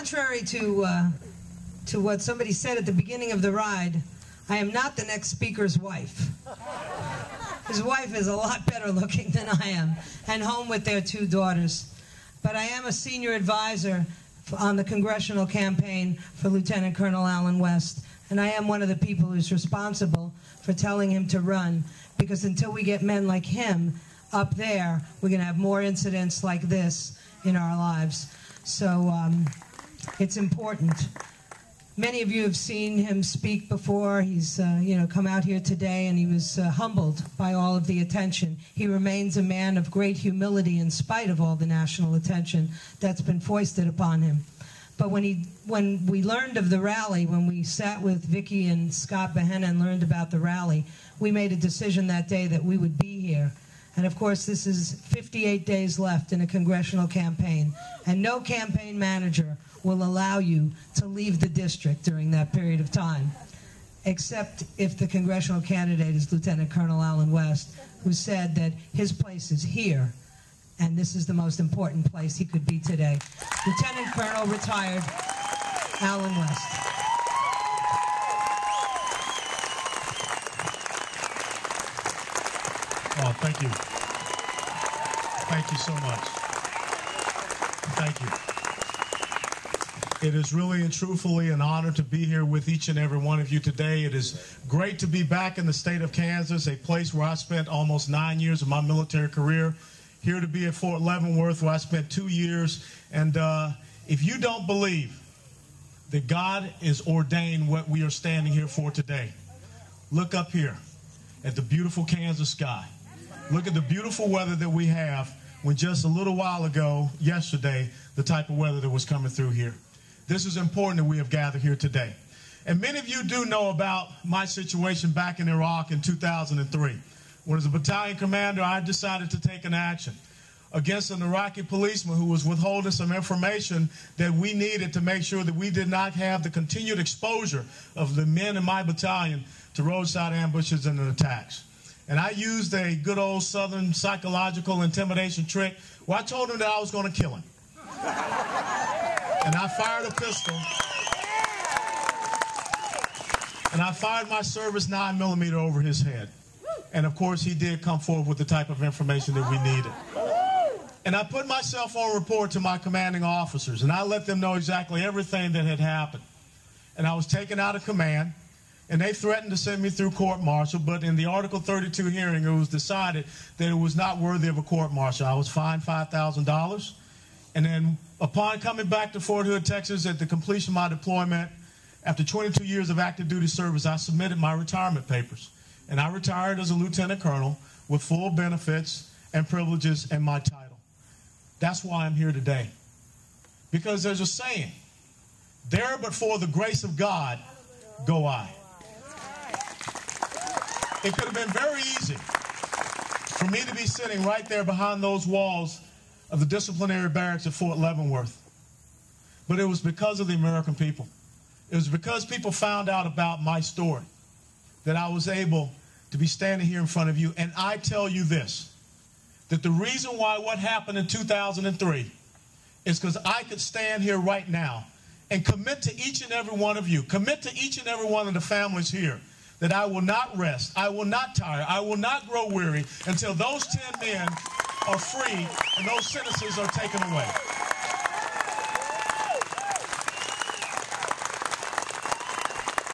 Contrary to what somebody said at the beginning of the ride, I am not the next speaker's wife. His wife is a lot better looking than I am, and home with their 2 daughters. But I am a senior advisor on the congressional campaign for Lieutenant Colonel Allen West, and I am one of the people who's responsible for telling him to run, because until we get men like him up there, we're going to have more incidents like this in our lives. So it's important. Many of you have seen him speak before. He's come out here today, and he was humbled by all of the attention. He remains a man of great humility in spite of all the national attention that's been foisted upon him. But when we learned of the rally, when we sat with Vicki and Scott Behenna and learned about the rally, we made a decision that day that we would be here. And of course, this is 58 days left in a congressional campaign, and no campaign manager will allow you to leave the district during that period of time, except if the congressional candidate is Lieutenant Colonel Allen West, who said that his place is here, and this is the most important place he could be today. Lieutenant Colonel retired Allen West. Oh, thank you. Thank you so much. Thank you. It is really and truthfully an honor to be here with each and every one of you today. It is great to be back in the state of Kansas, a place where I spent almost 9 years of my military career. Here to be at Fort Leavenworth, where I spent 2 years. And if you don't believe that God is ordained what we are standing here for today, look up here at the beautiful Kansas sky. Look at the beautiful weather that we have, when just a little while ago, yesterday, the type of weather that was coming through here. This is important that we have gathered here today. And many of you do know about my situation back in Iraq in 2003. When as a battalion commander, I decided to take an action against an Iraqi policeman who was withholding some information that we needed to make sure that we did not have the continued exposure of the men in my battalion to roadside ambushes and attacks. And I used a good old Southern psychological intimidation trick where I told him that I was going to kill him. And I fired a pistol. And I fired my service 9mm over his head. And of course, he did come forward with the type of information that we needed. And I put my cell phone report to my commanding officers, and I let them know exactly everything that had happened. And I was taken out of command, and they threatened to send me through court-martial, but in the Article 32 hearing, it was decided that it was not worthy of a court-martial. I was fined $5,000. And then upon coming back to Fort Hood, Texas, at the completion of my deployment, after 22 years of active duty service, I submitted my retirement papers. And I retired as a lieutenant colonel with full benefits and privileges and my title. That's why I'm here today. Because there's a saying, there but for the grace of God go I. It could have been very easy for me to be sitting right there behind those walls of the disciplinary barracks at Fort Leavenworth. But it was because of the American people. It was because people found out about my story that I was able to be standing here in front of you. And I tell you this, that the reason why what happened in 2003 is because I could stand here right now and commit to each and every one of you, commit to each and every one of the families here, that I will not rest, I will not tire, I will not grow weary until those 10 men are free and those sentences are taken away.